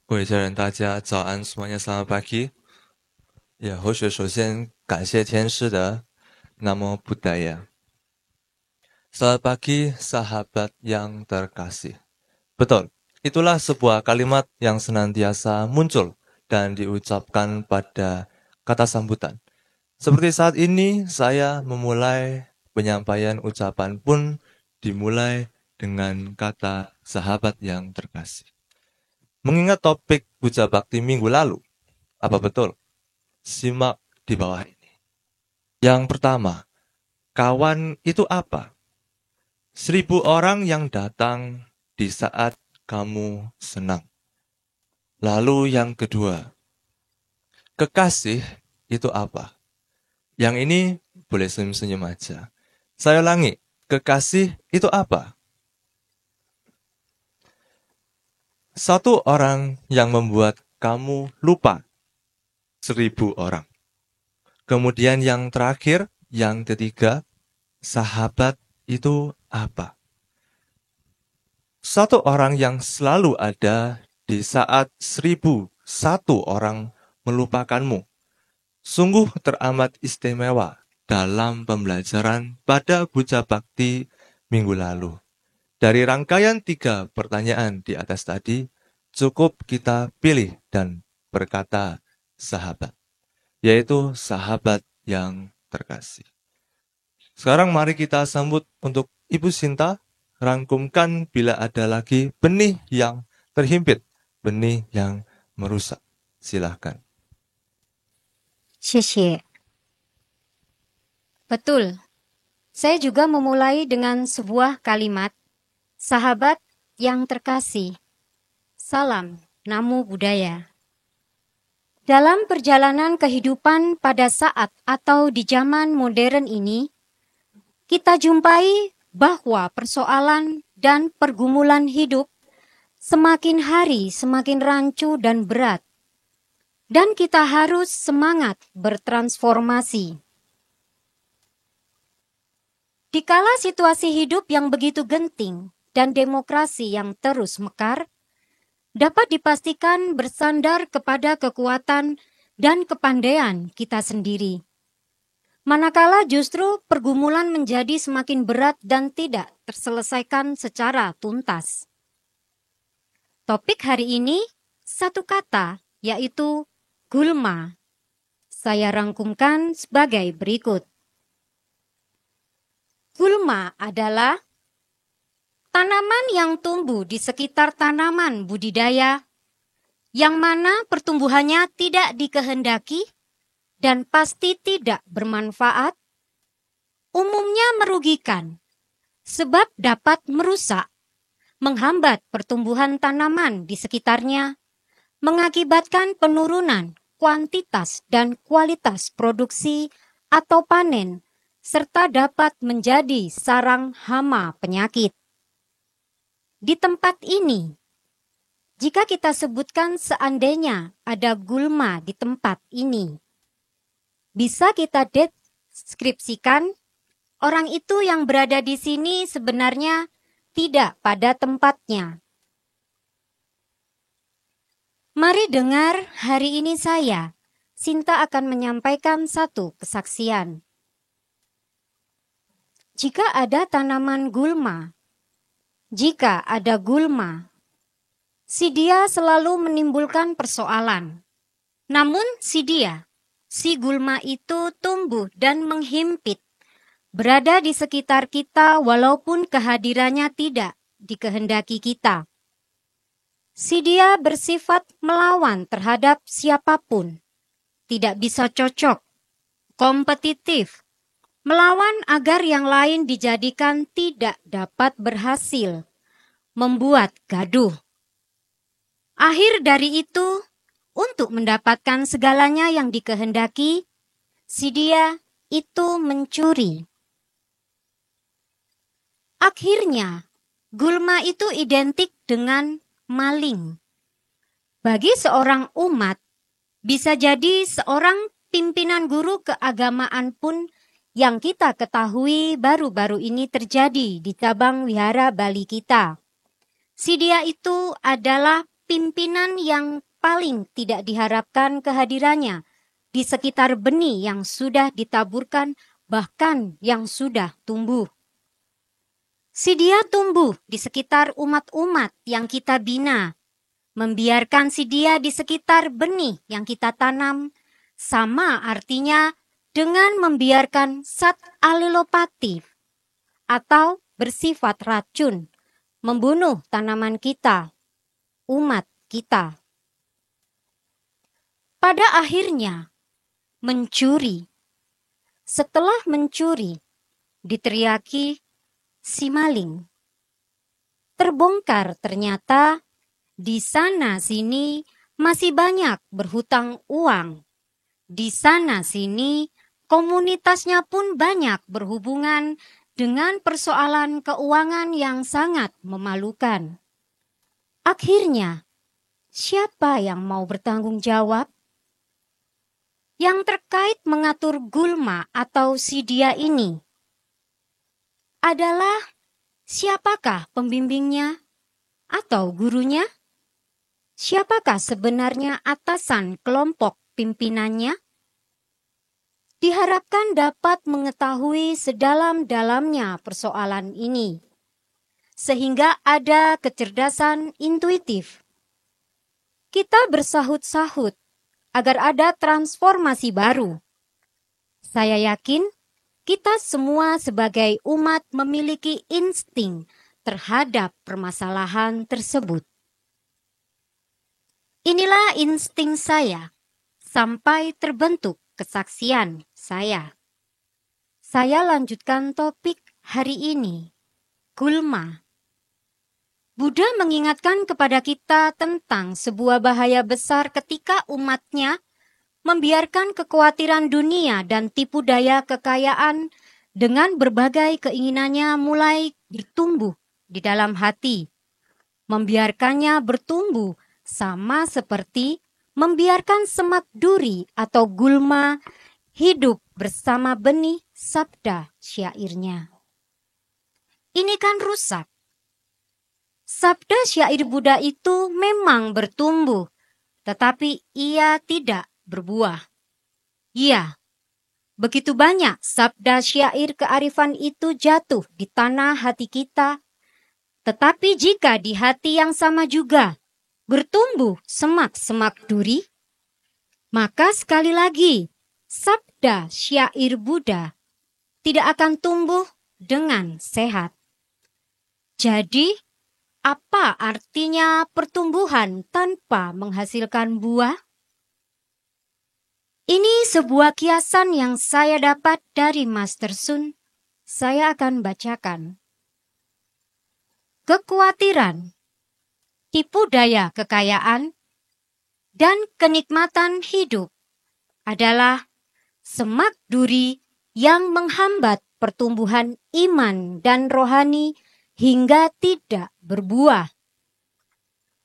各位家人，大家早安，semuanya selamat pagi. Ya, Hosho 首先感谢天师的 Namo Buddhaya. Selamat pagi, sahabat yang terkasih. Betul, itulah sebuah kalimat yang senantiasa muncul dan diucapkan pada kata sambutan. Seperti saat ini, saya memulai penyampaian ucapan pun dimulai dengan kata sahabat yang terkasih. Mengingat topik Puja Bakti minggu lalu, apa betul? Simak di bawah ini. Yang pertama, kawan itu apa? 1000 orang yang datang di saat kamu senang. Lalu yang kedua, kekasih itu apa? Yang ini boleh senyum-senyum aja. Saya ulangi, kekasih itu apa? Satu orang yang membuat kamu lupa 1000 orang. Kemudian yang terakhir, yang ketiga, sahabat itu apa? Satu orang yang selalu ada di saat 1001 orang melupakanmu. Sungguh teramat istimewa dalam pembelajaran pada Puja Bakti minggu lalu. Dari rangkaian 3 pertanyaan di atas tadi, cukup kita pilih dan berkata sahabat, yaitu sahabat yang terkasih. Sekarang mari kita sambut untuk Ibu Sinta, rangkumkan bila ada lagi benih yang terhimpit, benih yang merusak. Silahkan. 谢谢。Betul. Saya juga memulai dengan sebuah kalimat, sahabat yang terkasih. Salam, Namo Buddhaya. Dalam perjalanan kehidupan pada saat atau di zaman modern ini, kita jumpai bahwa persoalan dan pergumulan hidup semakin hari semakin rancu dan berat. Dan kita harus semangat bertransformasi. Dikala situasi hidup yang begitu genting dan demokrasi yang terus mekar, dapat dipastikan bersandar kepada kekuatan dan kepandaian kita sendiri. Manakala justru pergumulan menjadi semakin berat dan tidak terselesaikan secara tuntas. Topik hari ini satu kata, yaitu gulma. Saya rangkumkan sebagai berikut. Gulma adalah tanaman yang tumbuh di sekitar tanaman budidaya, yang mana pertumbuhannya tidak dikehendaki dan pasti tidak bermanfaat, umumnya merugikan, sebab dapat merusak, menghambat pertumbuhan tanaman di sekitarnya, mengakibatkan penurunan kuantitas dan kualitas produksi atau panen, serta dapat menjadi sarang hama penyakit. Di tempat ini, jika kita sebutkan seandainya ada gulma di tempat ini, bisa kita deskripsikan orang itu yang berada di sini sebenarnya tidak pada tempatnya. Mari dengar, hari ini saya, Sinta akan menyampaikan satu kesaksian. Jika ada tanaman gulma, si dia selalu menimbulkan persoalan. Namun si gulma itu tumbuh dan menghimpit, berada di sekitar kita walaupun kehadirannya tidak dikehendaki kita. Si dia bersifat melawan terhadap siapapun, tidak bisa cocok, kompetitif, melawan agar yang lain dijadikan tidak dapat berhasil, membuat gaduh. Akhir dari itu, untuk mendapatkan segalanya yang dikehendaki, si dia itu mencuri. Akhirnya, gulma itu identik dengan maling. Bagi seorang umat, bisa jadi seorang pimpinan guru keagamaan pun yang kita ketahui baru-baru ini terjadi di cabang wihara Bali kita. Si dia itu adalah pimpinan yang paling tidak diharapkan kehadirannya di sekitar benih yang sudah ditaburkan, bahkan yang sudah tumbuh. Si dia tumbuh di sekitar umat-umat yang kita bina, membiarkan si dia di sekitar benih yang kita tanam, sama artinya dengan membiarkan zat alelopatif atau bersifat racun, membunuh tanaman kita, umat kita. Pada akhirnya, mencuri. Setelah mencuri, diteriaki si maling. Terbongkar ternyata di sana sini masih banyak berhutang uang. Di sana sini komunitasnya pun banyak berhubungan dengan persoalan keuangan yang sangat memalukan. Akhirnya, siapa yang mau bertanggung jawab? Yang terkait mengatur gulma atau sidia ini adalah siapakah pembimbingnya atau gurunya? Siapakah sebenarnya atasan kelompok pimpinannya? Diharapkan dapat mengetahui sedalam-dalamnya persoalan ini, sehingga ada kecerdasan intuitif. Kita bersahut-sahut agar ada transformasi baru. Saya yakin kita semua sebagai umat memiliki insting terhadap permasalahan tersebut. Inilah insting saya sampai terbentuk kesaksian saya. Saya lanjutkan topik hari ini, gulma. Buddha mengingatkan kepada kita tentang sebuah bahaya besar ketika umatnya membiarkan kekhawatiran dunia dan tipu daya kekayaan dengan berbagai keinginannya mulai bertumbuh di dalam hati. Membiarkannya bertumbuh sama seperti membiarkan semak duri atau gulma hidup bersama benih sabda syairnya. Ini kan rusak. Sabda syair Buddha itu memang bertumbuh, tetapi ia tidak berbuah. Iya, begitu banyak sabda syair kearifan itu jatuh di tanah hati kita, tetapi jika di hati yang sama juga bertumbuh semak-semak duri, maka sekali lagi sabda syair Buddha tidak akan tumbuh dengan sehat. Jadi, apa artinya pertumbuhan tanpa menghasilkan buah? Ini sebuah kiasan yang saya dapat dari Master Sun. Saya akan bacakan. Kekhawatiran, tipu daya kekayaan, dan kenikmatan hidup adalah semak duri yang menghambat pertumbuhan iman dan rohani hingga tidak berbuah.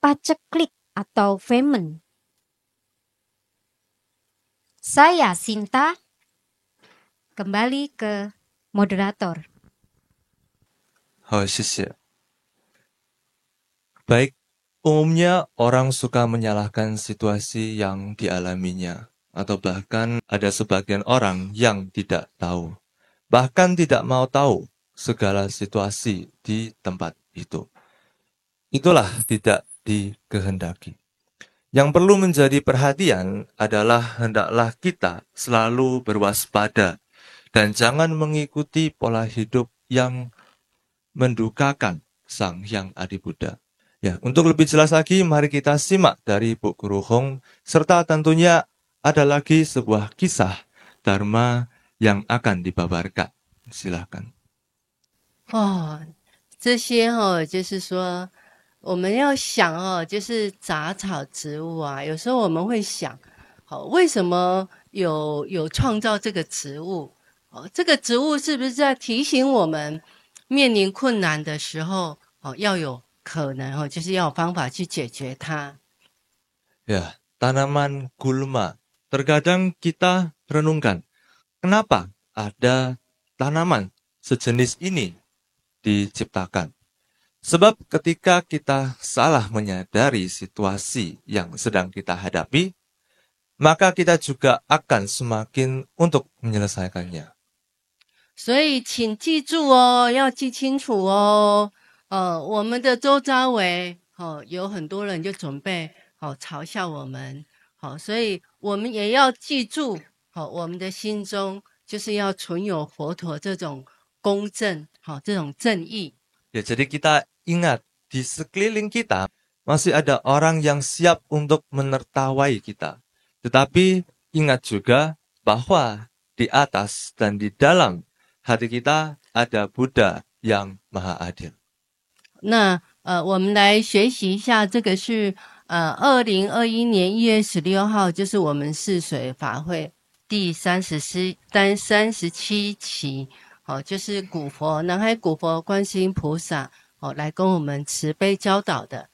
Paceklik atau famine. Saya Sinta, kembali ke moderator. 好，谢谢。Baik, umumnya orang suka menyalahkan situasi yang dialaminya, atau bahkan ada sebagian orang yang tidak tahu, bahkan tidak mau tahu segala situasi di tempat itu. Itulah tidak dikehendaki. Yang perlu menjadi perhatian adalah hendaklah kita selalu berwaspada dan jangan mengikuti pola hidup yang mendukakan Sang Hyang Adi Buddha. Ya, untuk lebih jelas lagi, mari kita simak dari Bu Guru Hong, serta tentunya ada lagi sebuah kisah Dharma yang akan dibabarkan. Silakan. 这些就是说我们要想就是杂草植物啊，有时候我们会想，为什么有创造这个植物？这个植物是不是在提醒我们面临困难的时候，要有可能就是要有方法去解决它。Ya, tanaman gulma. Terkadang kita renungkan, kenapa ada tanaman sejenis ini diciptakan? Sebab ketika kita salah menyadari situasi yang sedang kita hadapi, maka kita juga akan semakin untuk menyelesaikannya. 所以请记住哦，要记清楚哦。我们的周遭围，有很多人就准备嘲笑我们，所以我们也要记住，我们的心中就是要存有佛陀这种公正，这种正义。 Ya, jadi kita ingat di sekeliling kita masih ada orang yang siap untuk menertawai kita. Tetapi ingat juga bahwa di atas dan di dalam hati kita ada Buddha yang Maha Adil. 那我们来学习一下，这个是2021年1月16号，就是我们泗水法会第37期，就是古佛南海古佛观世音菩萨来跟我们慈悲教导的。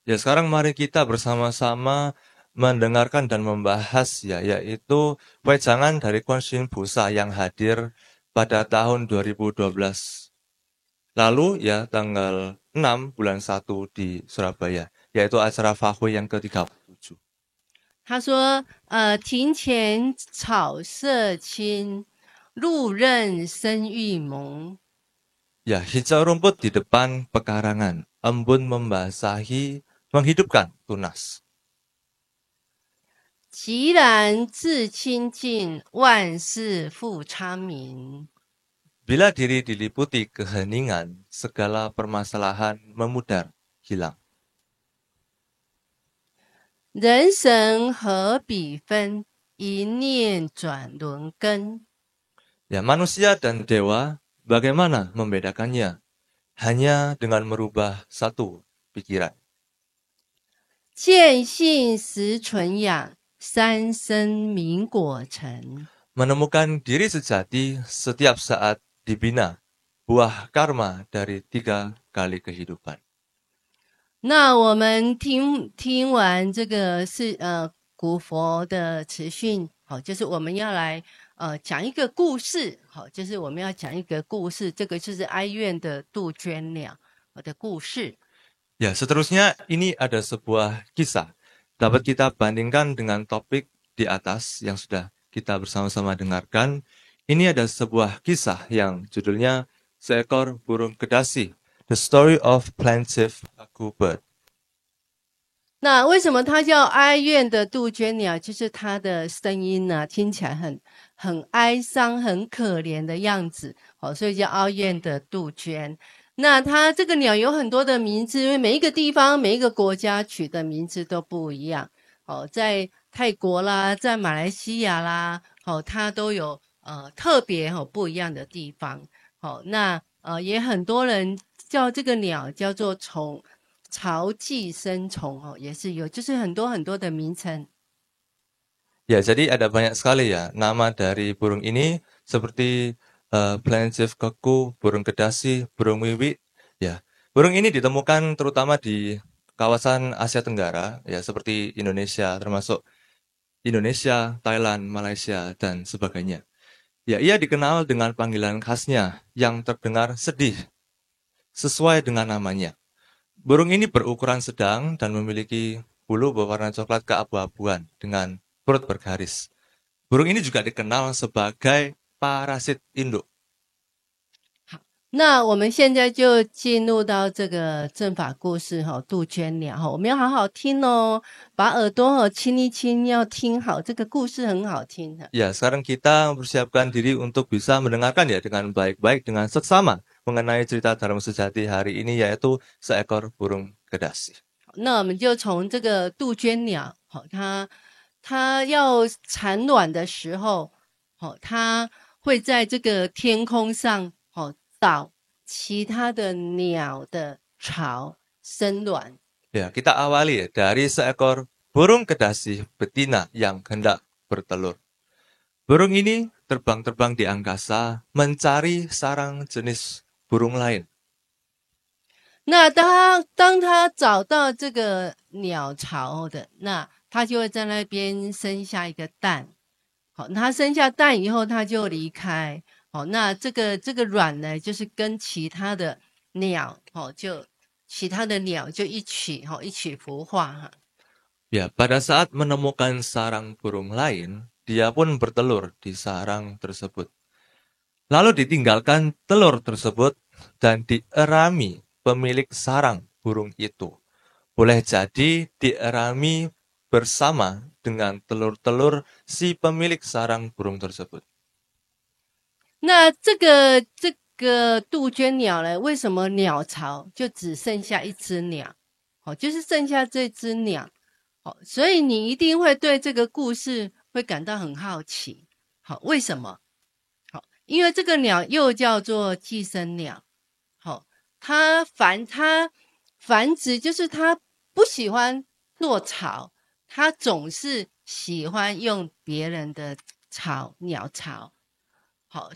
Ya, sekarang mari kita bersama-sama mendengarkan dan membahas yaitu wejangan dari观世音菩萨yang hadir pada tahun 2012. Lalu ya tanggal 6 bulan 1 di Surabaya, yaitu acara Fahui yang ke-37. 他说：庭前草色青，路任生玉萌。 Ya, hijau rumput di depan pekarangan, embun membasahi, menghidupkan tunas. 其然自清净，万事复昌明。 Bila diri diliputi keheningan, segala permasalahan memudar, hilang. 人神何比分，一念转轮根。 Ya, manusia dan dewa, bagaimana membedakannya? Hanya dengan merubah satu pikiran. 见性实存养，三生明果成。 Menemukan diri sejati setiap saat dibina, buah karma dari 3 kali kehidupan. 那我们听完这个是古佛的慈训，就是我们要来讲一个故事，就是我们要讲一个故事，这个就是哀怨的杜鹃鸟的故事。 Ya, seterusnya ini ada sebuah kisah. Dapat kita bandingkan dengan topik di atas yang sudah kita bersama-sama dengarkan. Ini ada sebuah kisah yang judulnya Seekor Burung Kedasi, The Story of Plaintive Cuckoo-bird. 那为什么它叫哀怨的杜鹃鸟？就是它的声音呢，听起来很哀伤、很可怜的样子，所以叫哀怨的杜鹃。那它这个鸟有很多的名字，因为每一个地方、每一个国家取的名字都不一样。在泰国啦，在马来西亚啦，它都有特别不一样的地方。那也很多人叫这个鸟叫做巢寄生虫，也是有，就是很多很多的名称。 Ya, jadi ada banyak sekali ya nama dari burung ini seperti plaintive cuckoo, burung kedasi, burung wiwit. Ya, burung ini ditemukan terutama di kawasan Asia Tenggara, ya seperti Indonesia, termasuk Indonesia, Thailand, Malaysia, dan sebagainya. Ya, ia dikenal dengan panggilan khasnya yang terdengar sedih, sesuai dengan namanya. Burung ini berukuran sedang dan memiliki bulu berwarna coklat keabu-abuan dengan perut bergaris. Burung ini juga dikenal sebagai parasit induk. 那我们现在就进入到这个正法故事杜鹃鸟我们要好好听哦，把耳朵亲一亲，要听好，这个故事很好听的。 Ya, sekarang kita mempersiapkan diri untuk bisa mendengarkan ya dengan baik-baik, dengan seksama mengenai cerita dalam sejati hari ini yaitu seekor burung kedasi. 那我们就从这个杜鹃鸟它要产卵的时候它会在这个天空上倒其他的鸟的巢生卵。 Ya, kita awali dari seekor burung kedasi betina yang hendak bertelur. Burung ini terbang-terbang di angkasa mencari sarang jenis burung lain. 那当它找到这个鸟巢的，那它就会在那边生下一个蛋。它生下蛋以后，它就离开。那这个卵呢，就是跟其他的鸟就其他的鸟就一起孵化哈。Ya, pada saat menemukan sarang burung lain, dia pun bertelur di sarang tersebut. Lalu ditinggalkan telur tersebut dan dierami pemilik sarang burung itu. Boleh jadi dierami bersama dengan telur-telur si pemilik sarang burung tersebut. 那这个杜鹃鸟呢？为什么鸟巢就只剩下一只鸟？就是剩下这只鸟。所以你一定会对这个故事会感到很好奇。为什么？因为这个鸟又叫做寄生鸟。它繁殖，就是它不喜欢做巢，它总是喜欢用别人的鸟巢。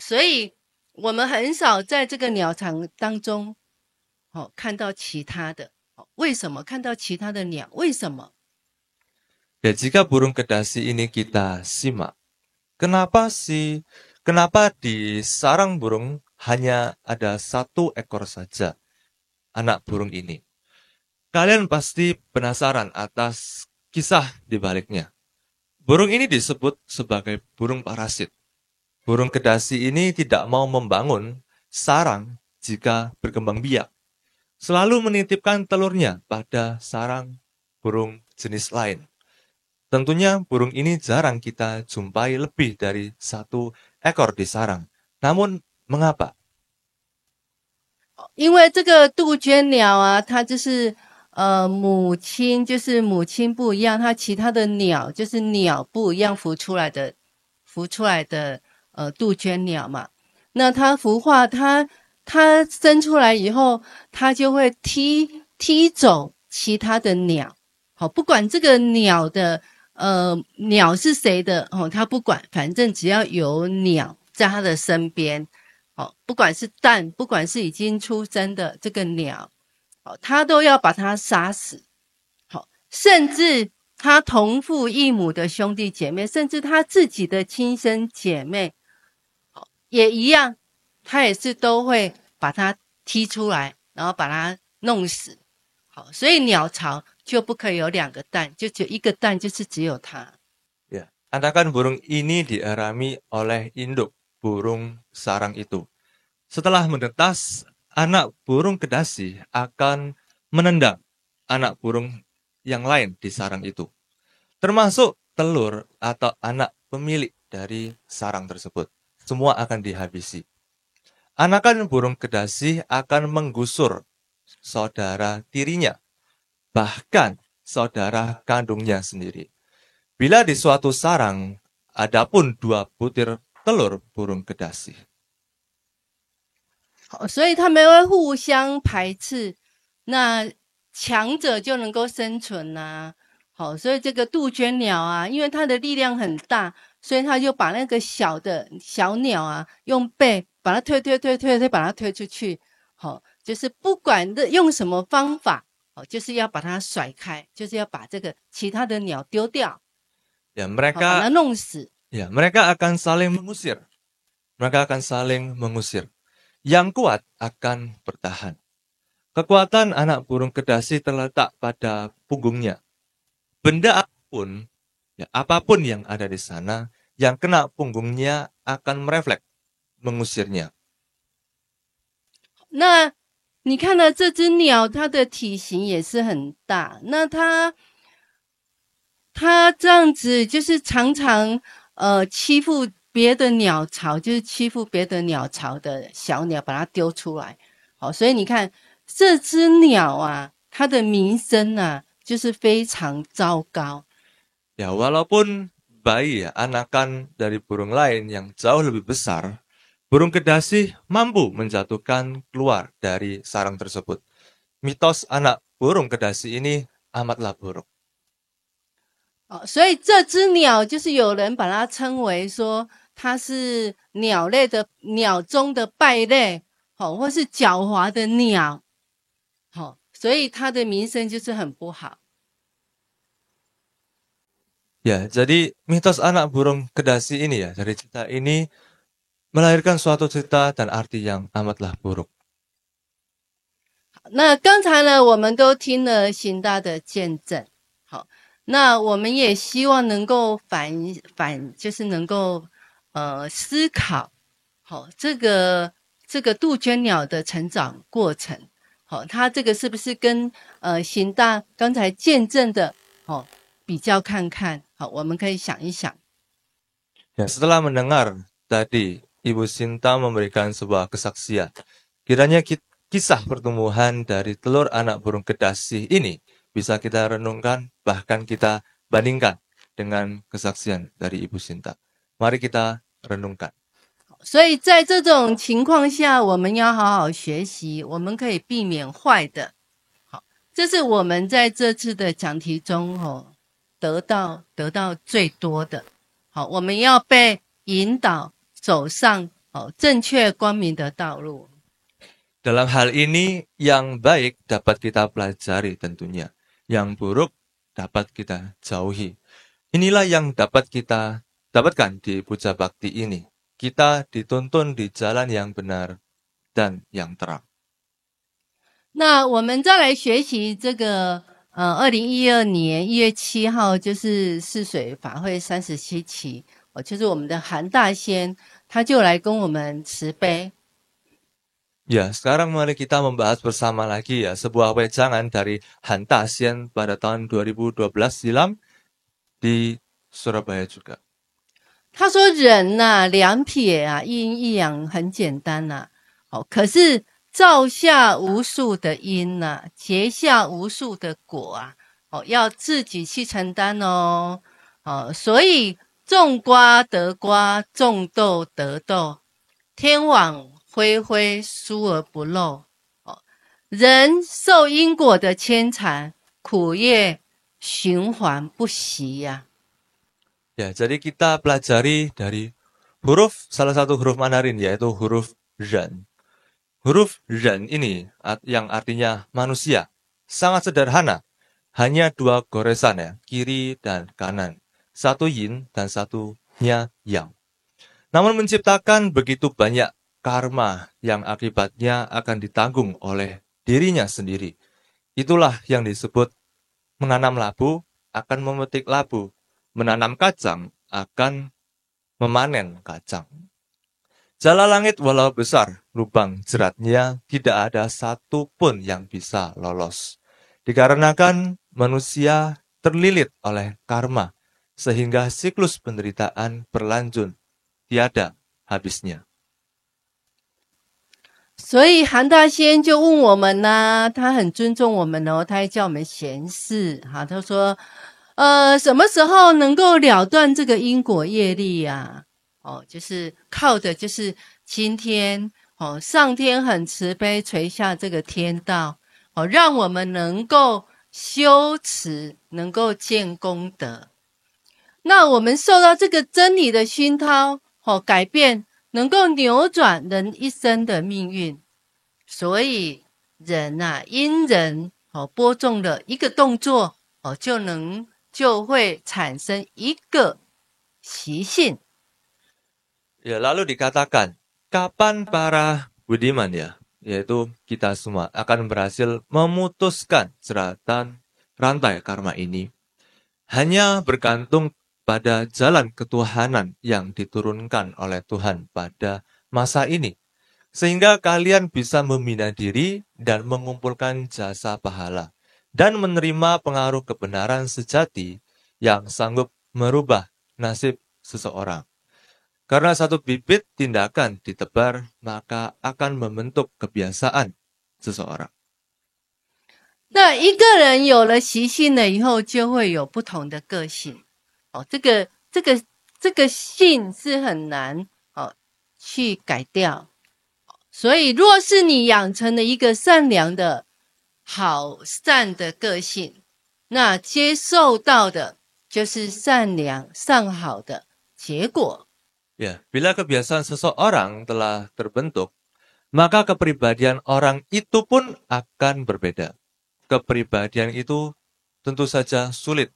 所以我们很少在这个鸟场当中，看到其他的。为什么看到其他的鸟？为什么？ Ya, jika burung kedasi ini kita simak, kenapa di sarang burung hanya ada satu ekor saja anak burung ini? Kalian pasti penasaran atas kisah di baliknya. Burung ini disebut sebagai burung parasit. Burung kedasi ini tidak mau membangun sarang jika berkembang biak. Selalu menitipkan telurnya pada sarang burung jenis lain. Tentunya burung ini jarang kita jumpai lebih dari satu ekor di sarang. Namun, mengapa? 因为这个杜鹃鸟啊，它就是母亲不一样，它其他的鸟就是鸟不一样孵出来的杜鹃鸟嘛。那它孵化，它生出来以后，它就会踢走其他的鸟。不管这个鸟的鸟是谁的它不管，反正只要有鸟在它的身边，不管是蛋，不管是已经出生的这个鸟，它都要把它杀死。甚至它同父异母的兄弟姐妹，甚至它自己的亲生姐妹，也一样，它也是都会把它踢出来，然后把它弄死。所以鸟巢就不可以有2个蛋，就只有1个蛋，就是只有它。Ya, anakan burung ini dierami oleh induk burung sarang itu. Setelah menetas, anak burung kedasi akan menendang anak burung yang lain di sarang itu, termasuk telur atau anak pemilik dari sarang tersebut. Semua akan dihabisi. Anakan burung kedasi akan menggusur saudara tirinya, bahkan saudara kandungnya sendiri. Bila di suatu sarang ada pun 2 butir telur burung kedasi. 所以他们会互相排斥，那强者就能够生存啊。所以这个杜鹃鸟啊，因为它的力量很大，所以他就把那个小鸟啊，用背把它推，把它推出去。就是不管的用什么方法，就是要把它甩开，就是要把这个其他的鸟丢掉。Ya, 把它弄死。Ya, mereka akan saling mengusir. Yang kuat akan bertahan. Kekuatan anak burung kedasi terletak pada punggungnya. Benda apapun yang ada di sana, yang kena punggungnya akan merefleks mengusirnya. 那你看到这只鸟，它的体型也是很大。那它这样子就是常常欺负别的鸟巢，就是欺负别的鸟巢的小鸟，把它丢出来。所以你看这只鸟啊，它的名声啊，就是非常糟糕。Ya, walaupun bayi anakan dari burung lain yang jauh lebih besar, burung kedasi mampu menjatuhkan keluar dari sarang tersebut. Mitos anak burung kedasi ini amatlah buruk. 所以这只鸟就是有人把它称为说它是鸟中的败类，或是狡猾的鸟，所以它的名声就是很不好。Ya, jadi mitos anak burung kedasi ini ya, dari cerita ini melahirkan suatu cerita dan arti yang amatlah buruk. 那刚才呢，我们都听了行大的见证，好，那我们也希望能够就是能够思考，好，这个杜鹃鸟的成长过程，好，它这个是不是跟行大刚才见证的，好，比较看看，好，我们可以想一想。Ya, setelah mendengar tadi Ibu Sinta memberikan sebuah kesaksian, kiranya kisah pertumbuhan dari telur anak burung kedasi ini bisa kita renungkan, bahkan kita bandingkan dengan kesaksian dari Ibu Sinta. Mari kita renungkan. 所以在这种情况下，我们要好好学习，我们可以避免坏的。好，这是我们在这次的讲题中得到最多的。好，我们要被引导走上正确光明的道路。 Dalam hal ini, yang baik dapat kita pelajari tentunya, yang buruk dapat kita jauhi. Inilah yang dapat kita dapatkan di puja bakti ini. Kita dituntun di jalan yang benar dan yang terang. 那我们再来学习这个2012年1月7号就是泗水法会37期，就是我们的韩大仙，他就来跟我们慈悲。 Ya, sekarang mari kita membahas bersama lagi ya sebuah wejangan dari Han Tasien pada tahun 2012 silam di Surabaya juga. 他说人呐、两撇啊，一阴一阳很简单呐、可是造下无数的因呐、结下无数的果啊，要自己去承担哦。所以种瓜得瓜，种豆得豆，天网恢恢，疏而不漏。人受因果的牵缠，苦业循环不息呀、 Ya, jadi kita pelajari dari salah satu huruf Mandarin yaitu huruf Ren. Huruf Ren ini yang artinya manusia, sangat sederhana. Hanya dua goresan ya, kiri dan kanan. Satu yin dan satunya yang. Namun menciptakan begitu banyak karma yang akibatnya akan ditanggung oleh dirinya sendiri. Itulah yang disebut menanam labu akan memetik labu. Menanam kacang akan memanen kacang. Jala langit walau besar, lubang jeratnya tidak ada satu pun yang bisa lolos. Dikarenakan manusia terlilit oleh karma, sehingga siklus penderitaan berlanjut, tiada habisnya. 所以韩大仙就问我们呢、他很尊重我们哦，他还叫我们贤士。好，他说，什么时候能够了断这个因果业力呀、就是靠的就是今天上天很慈悲垂下这个天道，让我们能够修持，能够建功德。那我们受到这个真理的熏陶，改变，能够扭转人一生的命运。所以人啊，因人播种了一个动作，就会产生一个习性。 Ya, lalu dikatakan, kapan para budiman ya, yaitu kita semua akan berhasil memutuskan jeratan rantai karma ini. Hanya bergantung pada jalan ketuhanan yang diturunkan oleh Tuhan pada masa ini. Sehingga kalian bisa membina diri dan mengumpulkan jasa pahala. Dan menerima pengaruh kebenaran sejati yang sanggup merubah nasib seseorang. Karena satu bibit tindakan ditebar, maka akan membentuk kebiasaan seseorang. 那一个人有了习性了以后，就会有不同的个性。这个性是很难去改掉。所以，若是你养成了一个善良的、好善的个性，那接受到的就是善良、善好的结果。 Ya, bila kebiasaan seseorang telah terbentuk, maka kepribadian orang itu pun akan berbeda. Kepribadian itu tentu saja sulit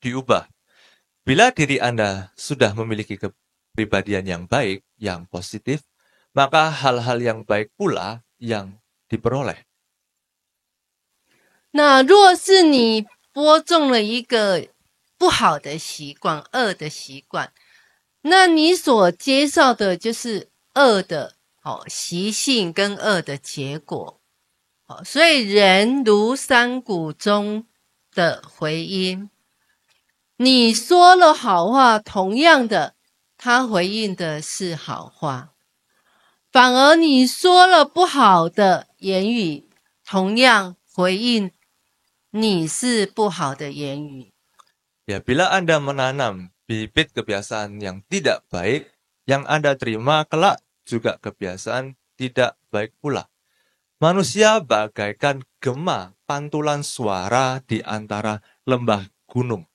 diubah. Bila diri Anda sudah memiliki kepribadian yang baik, yang positif, maka hal-hal yang baik pula yang diperoleh. 那若是你播种了一个不好的习惯、恶的习惯，那你所接受的就是恶的习性跟恶的结果。所以人如山谷中的回音，你说了好话，同样的，他回应的是好话；反而你说了不好的言语，同样回应你是不好的言语。Ya, bila Anda menanam bibit kebiasaan yang tidak baik, yang Anda terima kelak juga kebiasaan tidak baik pula. Manusia bagaikan gema pantulan suara di antara lembah gunung.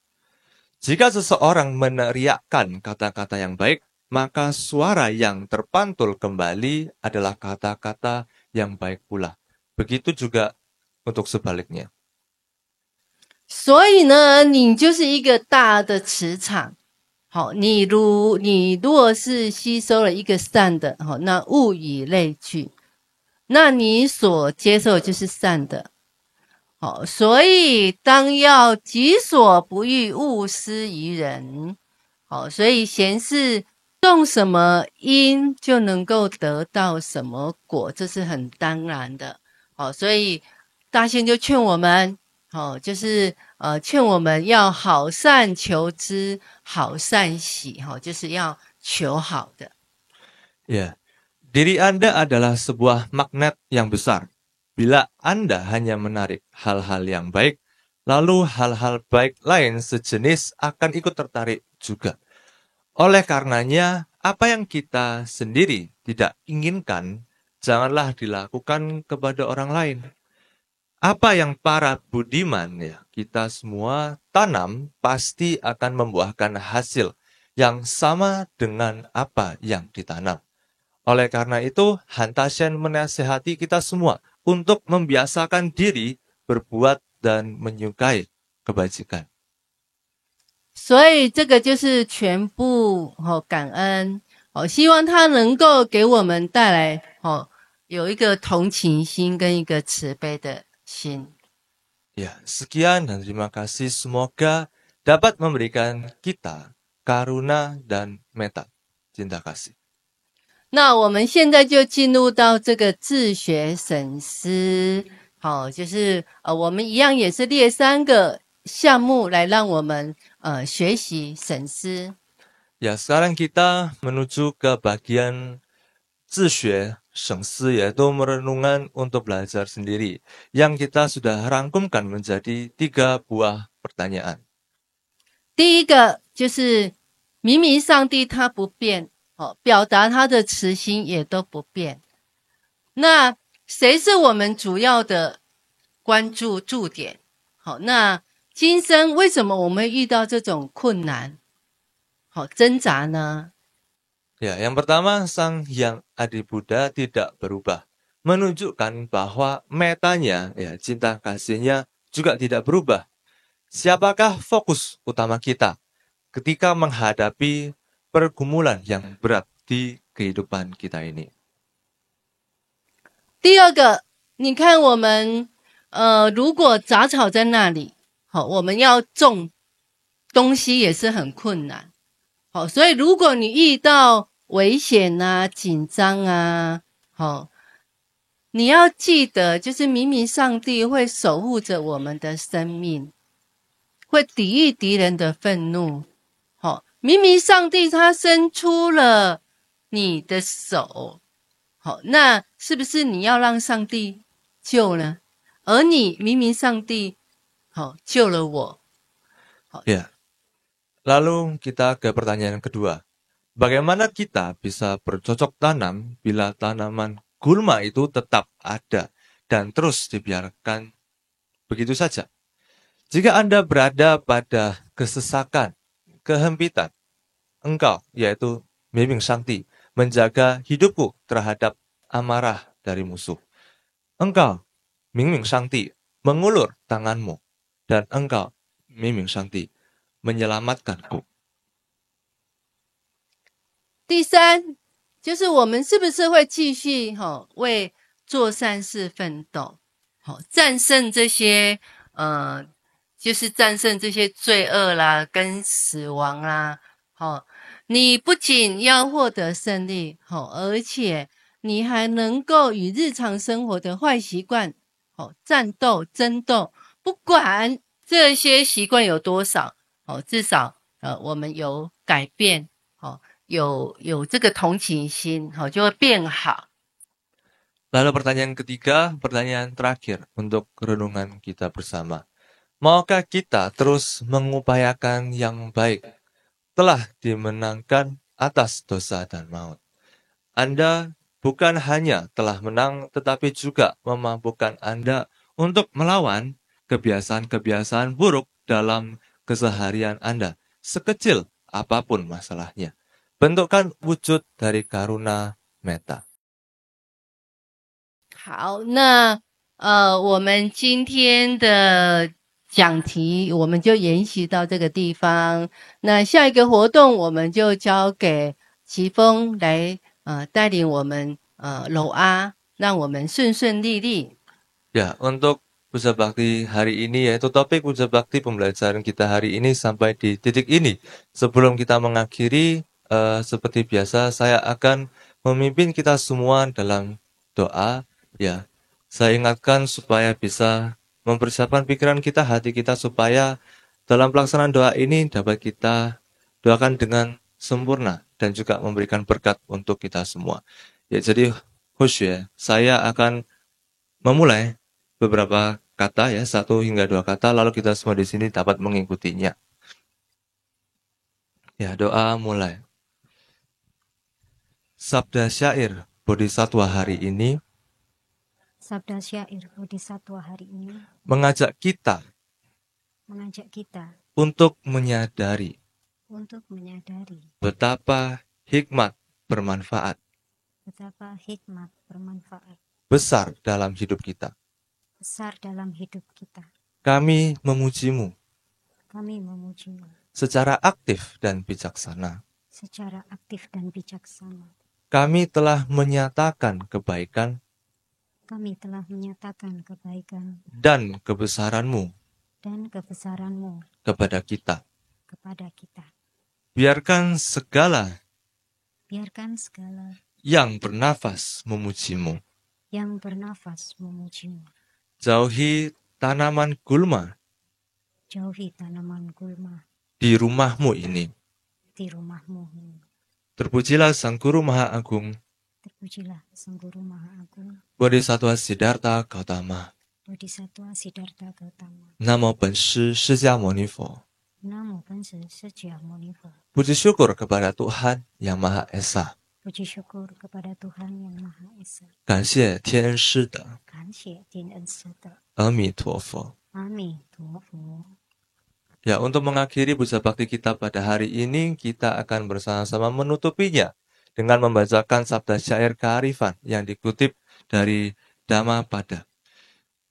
Jika seseorang meneriakkan kata-kata yang baik, maka suara yang terpantul kembali adalah kata-kata yang baik pula. Begitu juga untuk sebaliknya. 所以呢，你就是一个大的磁场。好，你如果是吸收了一个善的，好，那物以类聚，那你所接受就是善的。好，所以当要己所不欲，勿施于人。好，所以贤士种什么因，就能够得到什么果，这是很当然的。好，所以大仙就劝我们。就是劝我们要好善求之，好善喜，就是要求好的。Ya, diri Anda adalah sebuah magnet yang besar. Bila Anda hanya menarik hal-hal yang baik, lalu hal-hal baik lain sejenis akan ikut tertarik juga. Oleh karenanya, apa yang kita sendiri tidak inginkan, janganlah dilakukan kepada orang lain. Apa yang para budiman ya kita semua tanam pasti akan membuahkan hasil yang sama dengan apa yang ditanam. Oleh karena itu, Hantashen menasihati kita semua untuk membiasakan diri berbuat dan menyukai kebajikan. 所以这个就是全部感恩，希望他能够给我们带来有一个同情心跟一个慈悲的心。 Ya, sekian dan terima kasih. Semoga dapat memberikan kita karuna dan metta, cinta kasih. 那我们现在就进入到这个自学审思，就是我们一样也是列3个项目来让我们学习审思。 Ya, sekarang kita menuju ke bagian 自学省思, yaitu merenungan untuk belajar sendiri, yang kita sudah rangkumkan menjadi 3 buah pertanyaan. 第一个就是明明上帝他不变，表达他的慈心也都不变，那谁是我们主要的关注重点？那今生为什么我们会遇到这种困难挣扎呢？ Ya, yang pertama, Sang Hyang Adi Buddha tidak berubah, menunjukkan bahwa metanya, ya, cinta kasihnya juga tidak berubah. Siapakah fokus utama kita ketika menghadapi pergumulan yang berat di kehidupan kita ini? 第二个，你看我们如果杂草在那里，我们要种东西也是很困难。所以如果你遇到危险啊、紧张啊，你要记得，就是明明上帝会守护着我们的生命，会抵御敌人的愤怒。明明上帝他伸出了你的手，那是不是你要让上帝救呢？而你明明上帝救了我。Ya. Lalu kita ke pertanyaan kedua. Bagaimana kita bisa bercocok tanam bila tanaman gulma itu tetap ada dan terus dibiarkan begitu saja? Jika Anda berada pada kesesakan, kehempitan, engkau, yaitu Miming Shakti, menjaga hidupku terhadap amarah dari musuh. Engkau, Miming Shakti, mengulur tanganmu, dan engkau, Miming Shakti, menyelamatkanku. 第三，就是我们是不是会继续为做善事奋斗？好，战胜这些就是战胜这些罪恶啦，跟死亡啦。好，你不仅要获得胜利，好，而且你还能够与日常生活的坏习惯，好，战斗、争斗，不管这些习惯有多少，好，至少我们有改变，好，有这个同情心，好，就会变好。Lalu pertanyaan ketiga, pertanyaan terakhir untuk renungan kita bersama. Maukah kita terus mengupayakan yang baik? Telah dimenangkan atas dosa dan maut. Anda bukan hanya telah menang, tetapi juga memampukan Anda untuk melawan kebiasaan-kebiasaan buruk dalam keseharian Anda, sekecil apapun masalahnya. Bentukkan wujud dari karuna meta. 好，那我们今天的讲题我们就研习到这个地方。那下一个活动我们就交给奇峰来带领我们楼阿，让我们顺顺利利。Ya, untuk Puja Bakti hari ini yaitu topik Puja Bakti pembelajaran kita hari ini sampai di titik ini. Sebelum kita mengakhiri, seperti biasa saya akan memimpin kita semua dalam doa. Ya, saya ingatkan supaya bisa mempersiapkan pikiran kita, hati kita supaya dalam pelaksanaan doa ini dapat kita doakan dengan sempurna dan juga memberikan berkat untuk kita semua. Ya, jadi Husye, saya akan memulai beberapa kata ya, 1 hingga 2 kata, lalu kita semua di sini dapat mengikutinya. Ya, doa mulai. Sabda syair Bodhisattva hari ini Sabda syair Bodhisattva hari ini mengajak kita untuk menyadari betapa hikmat bermanfaat besar dalam hidup kita. Kami memujimu secara aktif dan bijaksana. Kami telah menyatakan kebaikan dan kebesaranmu kepada kita. Biarkan segala yang bernafas memujimu. Jauhi tanaman gulma di rumahmu ini. Terpujilah Sang Guru Maha Agung, Bodhisattva Siddhartha Gautama. Namo Benshi释迦牟尼佛. Puji syukur kepada Tuhan Yang Maha Esa. 感谢天恩师的阿弥陀佛。Ya, untuk mengakhiri Puja Bakti kita pada hari ini, kita akan bersama-sama menutupinya dengan membacakan sabda syair kearifan yang dikutip dari Dhammapada.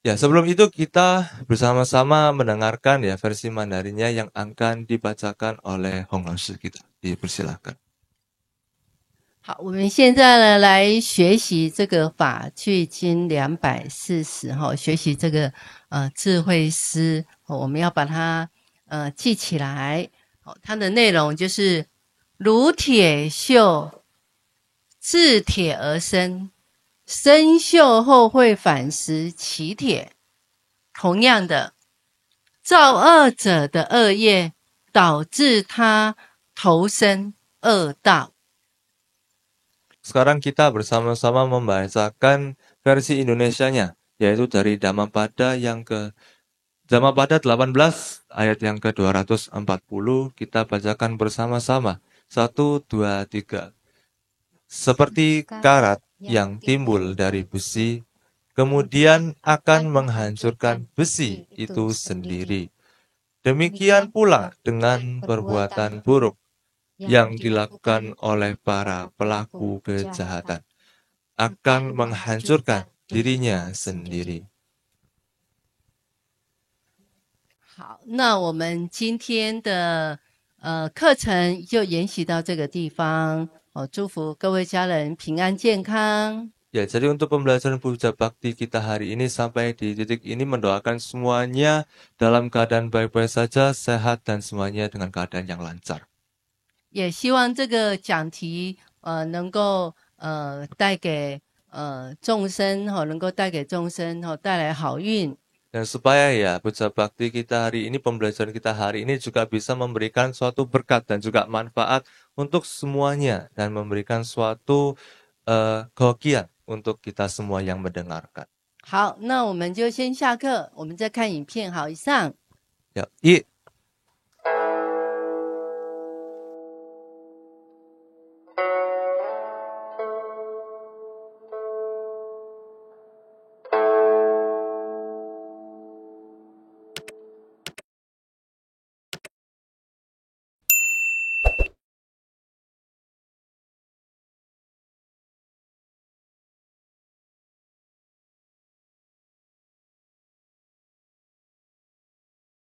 Ya, sebelum itu kita bersama-sama mendengarkan ya versi Mandarinnya yang akan dibacakan oleh Hong Lao Shi kita. Dipersilakan. 好，我们现在呢来学习这个法趣经240哈，学习这个智慧诗，我们要把它记起来。它的内容就是如铁锈，自铁而生，生锈后会反蚀其铁。同样的，造恶者的恶业导致他投身恶道。 Sekarang kita bersama-sama membacakan versi Indonesianya, yaitu dari Dhammapada Dhammapada 18 ayat yang ke-240. Kita bacakan bersama-sama. 1, 2, 3. Seperti karat yang timbul dari besi, kemudian akan menghancurkan besi itu sendiri. Demikian pula dengan perbuatan buruk yang dilakukan oleh para pelaku kejahatan akan menghancurkan dirinya sendiri. 好，那我们今天的课程就研习到这个地方。祝福各位家人平安健康。Ya, jadi untuk pembelajaran puja bakti kita hari ini sampai di titik ini mendoakan semuanya dalam keadaan baik-baik saja, sehat dan semuanya dengan keadaan yang lancar. 也希望这个讲题能够带给众生能够带给众生带来好运。 Dan supaya ya puja bakti kita hari ini, pembelajaran kita hari ini juga bisa memberikan suatu berkat dan juga manfaat untuk semuanya dan memberikan suatu kehokian untuk kita semua yang mendengarkan. 好，那我们就先下课，我们再看影片。好，以上。Ya,